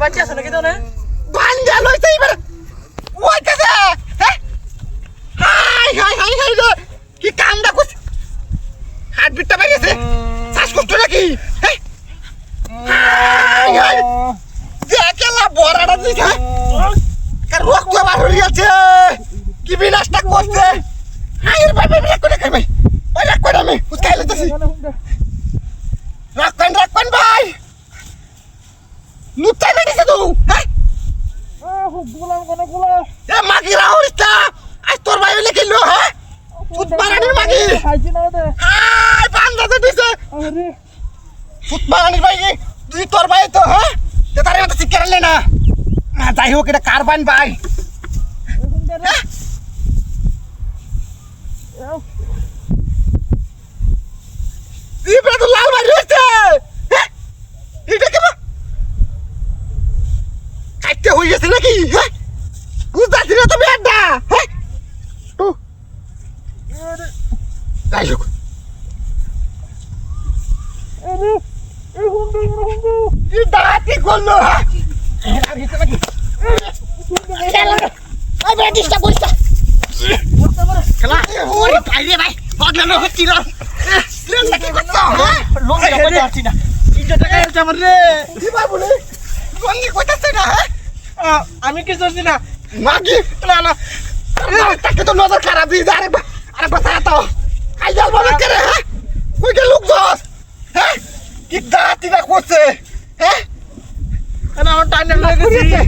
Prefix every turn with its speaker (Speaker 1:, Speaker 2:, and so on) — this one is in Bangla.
Speaker 1: বাচ্চা আছে নাকি তো না
Speaker 2: বাঞ্জা লইছে এবার ওইটাছে হ্যাঁ হাই হাই হাই হাই রে কি কামটা করছ হাত বিটটা বাইরেছে শ্বাসকষ্ট নাকি হ্যাঁ হাই হাই দেখেলা বড়াটা দিছে কার রক্ত বার হয়ে গেছে কি বিনাশটা করছে হাই রে ভাই ভাই রাখ করে খাই ভাই ওই রাখ করে আমি উস্কাই লইতেছি রাখবেন ভাই লুচ্চাই মেরেছে তো হ্যাঁ এ মাগি রাহুরিস্তা আজ তোর ভাই হইলে কিলো হ্যাঁ সুত মারানির মাগি হাই বান্দাতে দিছে সুত মারানির ভাই তুই তোর ভাই তো হ্যাঁ তে তারে মত শিকারলে না যাই হোক এটা কারবান ভাই তুই বড় তো লাল মারি হইছে হ্যাঁ এটা কি কাটতে হয়ে গেছে নাকি হ্যাঁ বুঝতে না তুমি একটা হ্যাঁ যাই হোক দাঁড়াতে করলো হ্যাঁ খেলা ওরে ভাই ভাই পাগলানো হচ্ছি না কি করছো হ্যাঁ লোক যাচ্ছি না 300 টাকা এসে আমার রে কি ভাই বলে গঙ্গি কইতাছ না হ্যাঁ আমি কি করছি না মাগি না না তাকে তো নজর খারাপ দিয়ে আরে বাতা তো আই যাল বলে করে হ্যাঁ কই গে লোক দোস হ্যাঁ কি দাঁতিটা করছে হ্যাঁ আমার টাইম লাগে